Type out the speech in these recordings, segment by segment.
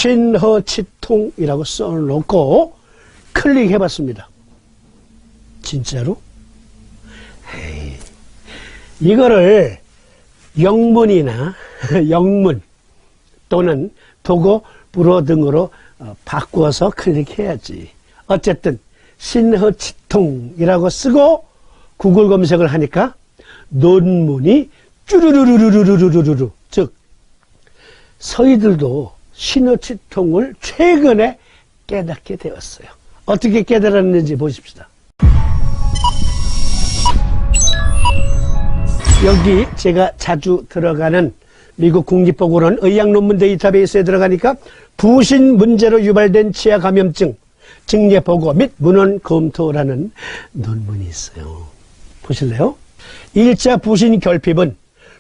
신허치통이라고 써놓고 클릭해봤습니다. 진짜로? 에이, 이거를 영문이나 영문 또는 도고 불어 등으로 바꾸어서 클릭해야지. 어쨌든 신허치통이라고 쓰고 구글 검색을 하니까 논문이 쭈루루루루루루루루, 즉 서희들도 신허치통을 최근에 깨닫게 되었어요. 어떻게 깨달았는지 보십시다. 여기 제가 자주 들어가는 미국 국립보건원 의학논문 데이터베이스에 들어가니까 부신 문제로 유발된 치아 감염증 증례 보고 및 문헌 검토라는 논문이 있어요. 보실래요? 1차 부신 결핍은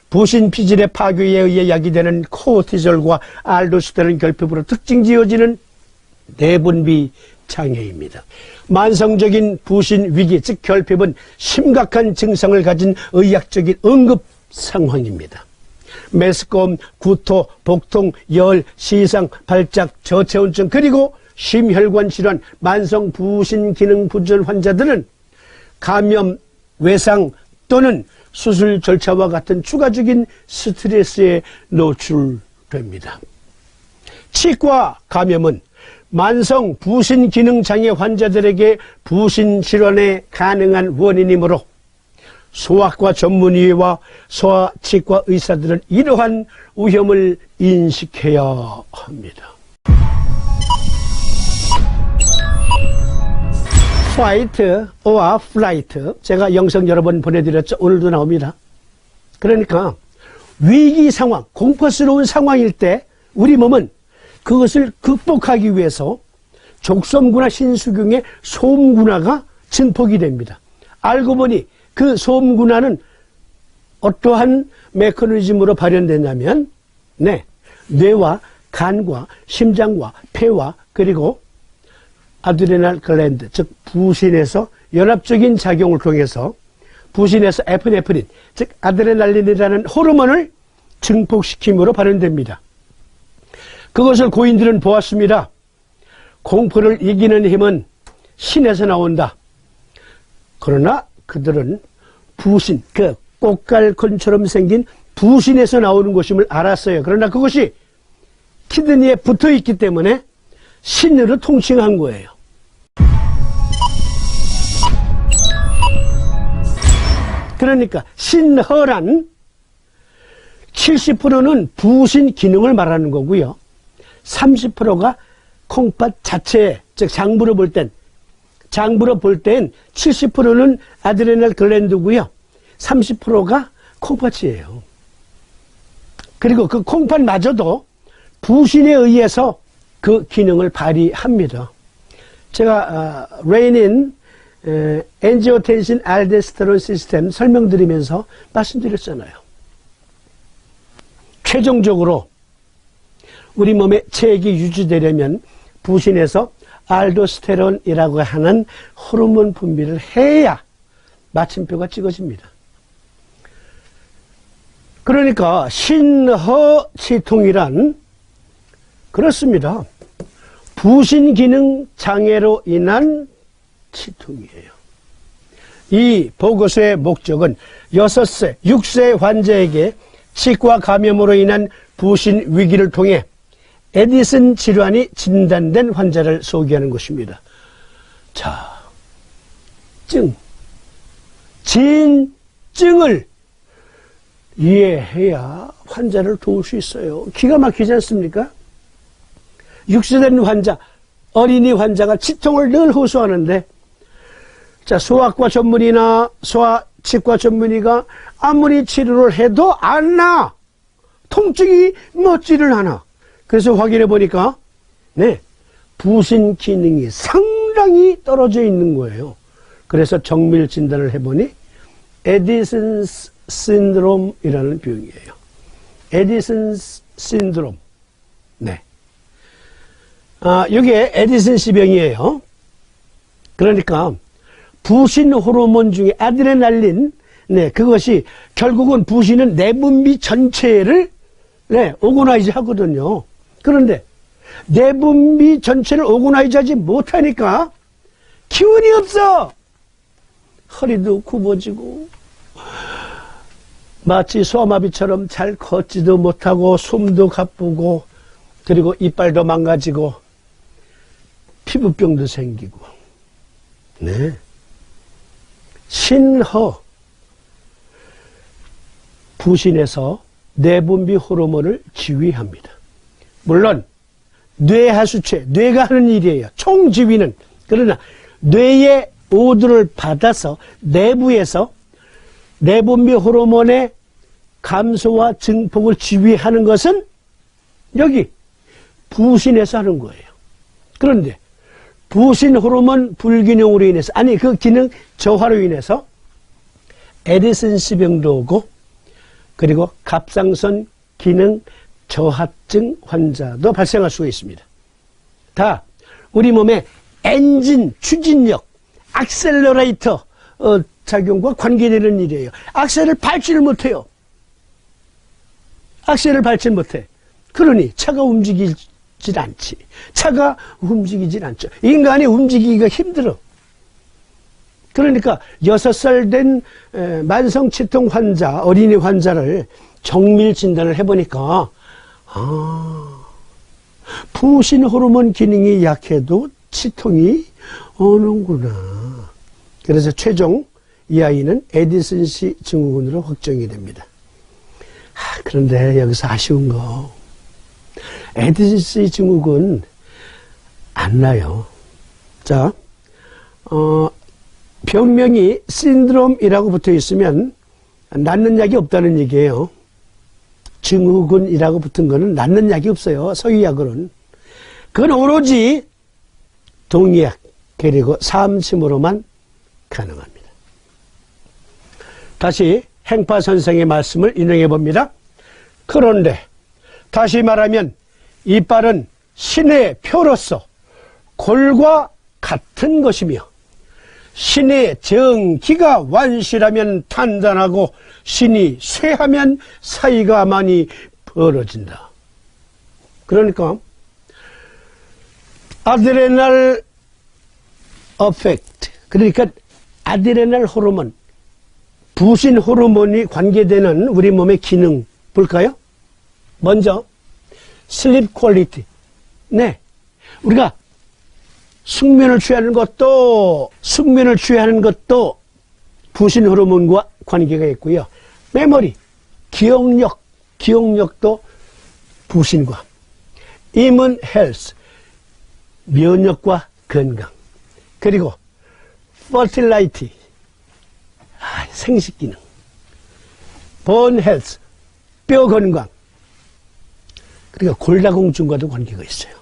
부신 피질의 파괴에 의해 야기되는 코르티졸과 알도스테론 결핍으로 특징 지어지는 내분비 장애입니다. 만성적인 부신 위기, 즉 결핍은 심각한 증상을 가진 의학적인 응급 상황입니다. 메스꺼움, 구토, 복통, 열, 시상, 발작, 저체온증, 그리고 심혈관 질환, 만성 부신 기능 부전 환자들은 감염, 외상 또는 수술 절차와 같은 추가적인 스트레스에 노출됩니다. 치과 감염은 만성 부신 기능 장애 환자들에게 부신 질환의 가능한 원인이므로 소아과 전문의와 소아치과 의사들은 이러한 위험을 인식해야 합니다. fight or flight, 제가 영상 여러 번 보내드렸죠. 오늘도 나옵니다. 그러니까 위기 상황, 공포스러운 상황일 때 우리 몸은 그것을 극복하기 위해서 족섬구나 신수경의 소음군화가 증폭이 됩니다. 알고 보니 그 소음군화는 어떠한 메커니즘으로 발현되냐면 뇌와 간과 심장과 폐와 그리고 아드레날 글랜드, 즉 부신에서 연합적인 작용을 통해서 부신에서 에피네프린, 즉 아드레날린이라는 호르몬을 증폭시킴으로 발현됩니다. 그것을 고인들은 보았습니다. 공포를 이기는 힘은 신에서 나온다. 그러나 그들은 부신, 그 꽃갈콘처럼 생긴 부신에서 나오는 것임을 알았어요. 그러나 그것이 키드니에 붙어 있기 때문에 신으로 통칭한 거예요. 그러니까 신허란 70%는 부신 기능을 말하는 거고요. 30%가 콩팥 자체, 즉 장부로 볼 땐 70%는 아드레날 글랜드고요. 30%가 콩팥이에요. 그리고 그 콩팥마저도 부신에 의해서 그 기능을 발휘합니다. 제가 레닌 엔지오텐신 알데스테론 시스템 설명드리면서 말씀드렸잖아요. 최종적으로 우리 몸의 체액이 유지되려면 부신에서 알도스테론이라고 하는 호르몬 분비를 해야 마침표가 찍어집니다. 그러니까 신허치통이란 그렇습니다. 부신 기능 장애로 인한 치통이에요. 이 보고서의 목적은 6세, 6세 환자에게 치과 감염으로 인한 부신 위기를 통해 에디슨 질환이 진단된 환자를 소개하는 것입니다. 자, 진증을 이해해야 환자를 도울 수 있어요. 기가 막히지 않습니까? 6세 된 환자, 어린이 환자가 치통을 늘 호소하는데, 자, 소아과 전문의나 소아치과 전문의가 아무리 치료를 해도 안 나. 통증이 멎지를 않아. 그래서 확인해 보니까, 부신 기능이 상당히 떨어져 있는 거예요. 그래서 정밀 진단을 해보니, 에디슨 신드롬이라는 병이에요. 에디슨 신드롬. 이게 에디슨 씨병이에요. 그러니까 부신 호르몬 중에 아드레날린, 그것이 결국은 부신은 내분비 전체를 오거나이즈 하거든요. 그런데 내분비 전체를 오거나이즈하지 못하니까 기운이 없어. 허리도 굽어지고 마치 소아마비처럼 잘 걷지도 못하고 숨도 가쁘고 그리고 이빨도 망가지고 피부병도 생기고. 네. 신허, 부신에서 내분비 호르몬을 지휘합니다. 물론 뇌하수체, 뇌가 하는 일이에요. 총지휘는. 그러나 뇌의 오두를 받아서 내부에서 내분비 호르몬의 감소와 증폭을 지휘하는 것은 여기 부신에서 하는 거예요. 그런데 부신 호르몬 불균형으로 인해서, 아니 그 기능 저하로 인해서 에디슨스병도 오고 그리고 갑상선 기능 저하증 환자도 발생할 수가 있습니다. 다 우리 몸의 엔진, 추진력, 악셀러레이터 작용과 관계되는 일이에요. 악셀을 밟지를 못해요. 악셀을 밟지 못해. 그러니 차가 움직이질 않지. 차가 움직이질 않죠. 인간이 움직이기가 힘들어. 그러니까 6살 된 만성치통 환자, 어린이 환자를 정밀 진단을 해보니까 부신 호르몬 기능이 약해도 치통이 오는구나. 그래서 최종 이 아이는 에디슨시 증후군으로 확정이 됩니다. 그런데 여기서 아쉬운 거, 에디슨시 증후군 안 나요. 자, 병명이 신드롬이라고 붙어 있으면 낫는 약이 없다는 얘기예요. 증후군이라고 붙은 거는 낫는 약이 없어요. 서유약으로는. 그건 오로지 동의약 그리고 사암침으로만 가능합니다. 다시 행파 선생의 말씀을 인용해 봅니다. 그런데 다시 말하면 이빨은 신의 표로서 골과 같은 것이며 신의 정기가 완실하면 탄단하고 신이 쇠하면 사이가 많이 벌어진다. 그러니까 아드레날 어펙트, 그러니까 아드레날 호르몬, 부신 호르몬이 관계되는 우리 몸의 기능 볼까요? 먼저 슬립 퀄리티. 네, 우리가 숙면을 취하는 것도 부신 호르몬과 관계가 있고요. 메모리, 기억력도 부신과, 이문 헬스, 면역과 건강, 그리고 퍼틸라이티, 생식기능, 본 헬스, 뼈 건강, 그리고 골다공증과도 관계가 있어요.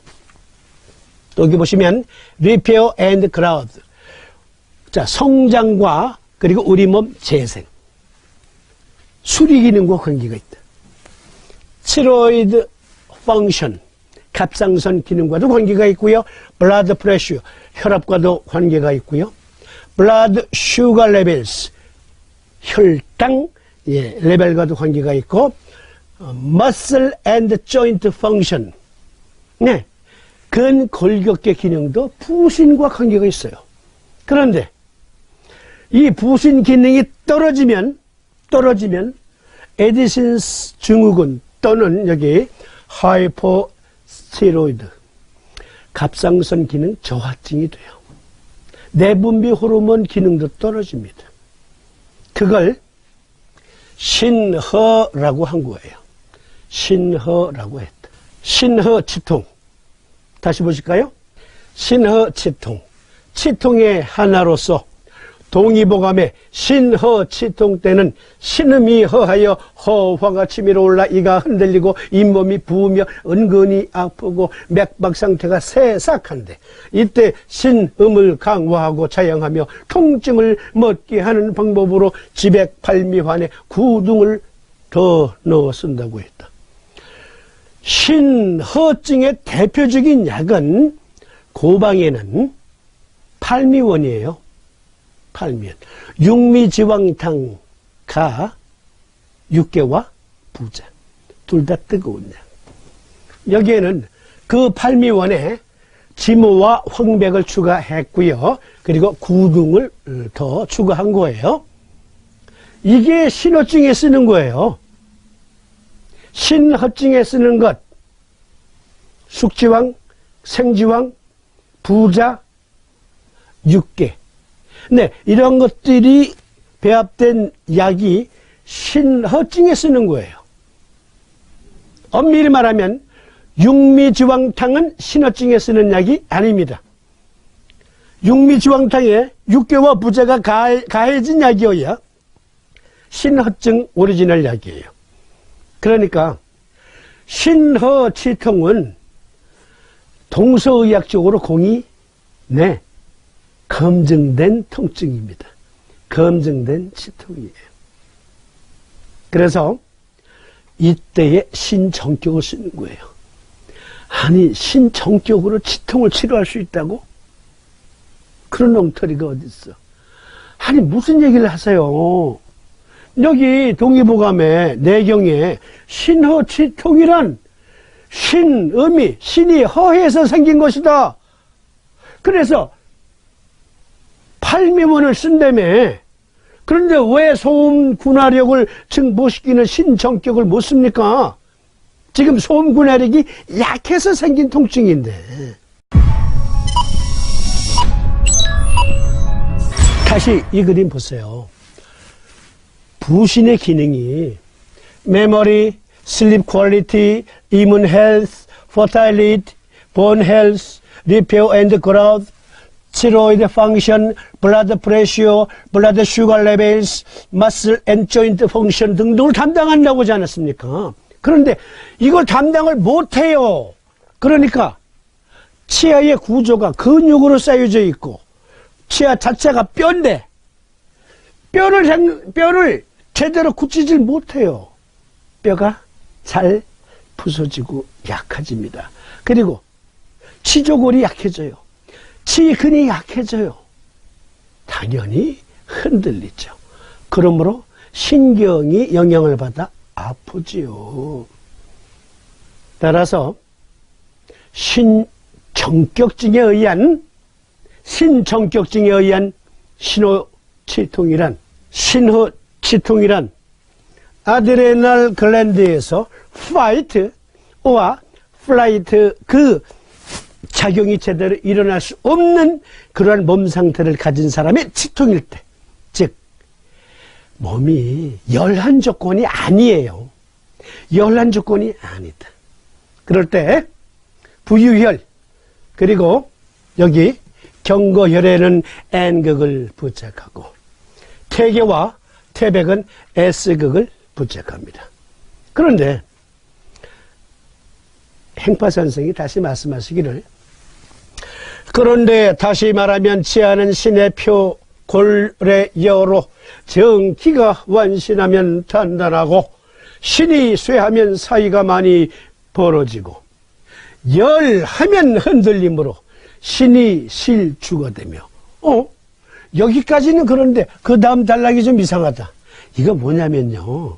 또 여기 보시면 리페어 앤드 그라우드, 자, 성장과 그리고 우리 몸 재생, 수리 기능과 관계가 있다. 티로이드 펑션, 갑상선 기능과도 관계가 있고요. 블라드 프레셔, 혈압과도 관계가 있고요. 블라드 슈가 레벨스, 혈당 레벨과도 관계가 있고, 머슬 앤드 조인트 펑션, 네, 근골격계 기능도 부신과 관계가 있어요. 그런데 이 부신 기능이 떨어지면 에디슨스 증후군 또는 여기 하이포스티로이드, 갑상선 기능 저하증이 돼요. 내분비 호르몬 기능도 떨어집니다. 그걸 신허라고 한 거예요. 신허라고 했다. 신허치통. 다시 보실까요? 신허치통. 치통의 하나로서 동의보감에 신허치통 때는 신음이 허하여 허화가 치밀어 올라 이가 흔들리고 잇몸이 부으며 은근히 아프고 맥박 상태가 새싹한데, 이때 신음을 강화하고 자양하며 통증을 멎게 하는 방법으로 지백발미환에 구둥을 더 넣어 쓴다고 했다. 신허증의 대표적인 약은 고방에는 팔미원이에요. 팔미원. 육미지왕탕가, 육개와 부자. 둘 다 뜨거운 약. 여기에는 그 팔미원에 지모와 황백을 추가했고요. 그리고 구등을 더 추가한 거예요. 이게 신호증에 쓰는 거예요. 신허증에 쓰는 것. 숙지왕, 생지왕, 부자, 6개. 네, 이런 것들이 배합된 약이 신허증에 쓰는 거예요. 엄밀히 말하면 육미지왕탕은 신허증에 쓰는 약이 아닙니다. 육미지왕탕에 6개와 부자가 가해진 약이어야 신허증 오리지널 약이에요. 그러니까 신허치통은 동서의학적으로 공이 검증된 통증입니다. 검증된 치통이에요. 그래서 이때에 신정격을 쓰는 거예요. 아니, 신정격으로 치통을 치료할 수 있다고? 그런 엉터리가 어딨어. 아니, 무슨 얘기를 하세요. 여기 동의보감에 내경에 신허치통이란 신음이 신이 허해서 생긴 것이다. 그래서 팔미원을 쓴다며. 그런데 왜 소음 분화력을 증보시키는 신정격을 못 씁니까? 지금 소음 분화력이 약해서 생긴 통증인데. 다시 이 그림 보세요. 부신의 기능이 메모리, 슬립 퀄리티, 이문 헬스, 퍼타일리티, 본 헬스, 리페어 앤드 그로우스, 티로이드 펑션, 블러드 프레셔, 블러드 슈거 레벨스, 머슬 앤 조인트 펑션 등등을 담당한다고 하지 않았습니까? 그런데 이걸 담당을 못해요. 그러니까 치아의 구조가 근육으로 쌓여져 있고 치아 자체가 뼈인데 뼈를 제대로 굳히질 못해요. 뼈가 잘 부서지고 약해집니다. 그리고 치조골이 약해져요. 치근이 약해져요. 당연히 흔들리죠. 그러므로 신경이 영향을 받아 아프지요. 따라서 신정격증에 의한 신호치통이란 아드레날 글랜드에서 파이트와 플라이트 그 작용이 제대로 일어날 수 없는 그러한 몸 상태를 가진 사람의 치통일 때, 즉 몸이 열한 조건이 아니에요. 열한 조건이 아니다. 그럴 때 부유혈 그리고 여기 경거혈에는 N극을 부착하고 태계와 태백은 S극을 부착합니다. 그런데 행파선생이 다시 말씀하시기를 그런데 다시 말하면 치아는 신의 표 골래여로 정기가 완신하면 단단하고 신이 쇠하면 사이가 많이 벌어지고 열하면 흔들림으로 신이 실주가 되며 여기까지는 그런데 그 다음 단락이 좀 이상하다. 이거 뭐냐면요.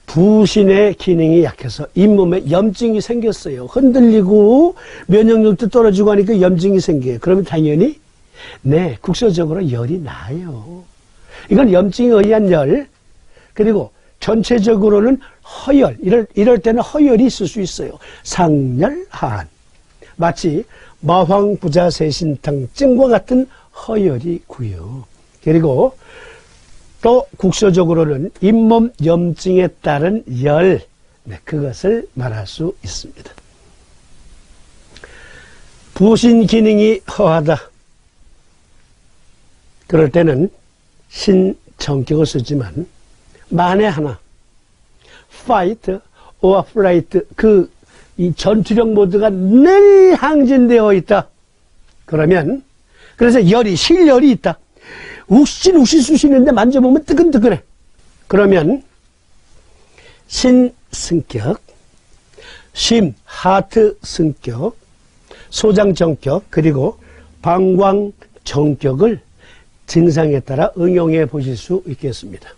부신의 기능이 약해서 잇몸에 염증이 생겼어요. 흔들리고 면역력도 떨어지고 하니까 염증이 생겨요. 그러면 당연히 국소적으로 열이 나요. 이건 염증에 의한 열 그리고 전체적으로는 허열 이럴 때는 허열이 있을 수 있어요. 상열, 하한 마치 마황부자세신탕증과 같은 허열이고요. 그리고 또 국소적으로는 잇몸 염증에 따른 열, 그것을 말할 수 있습니다. 부신 기능이 허하다. 그럴 때는 신정격을 쓰지만 만에 하나 fight or flight 이 전투력 모드가 늘 항진되어 있다. 그러면 그래서 실열이 있다. 욱신 쑤시는데 만져보면 뜨끈뜨끈해. 그러면 신승격, 하트 승격, 소장정격 그리고 방광정격을 증상에 따라 응용해 보실 수 있겠습니다.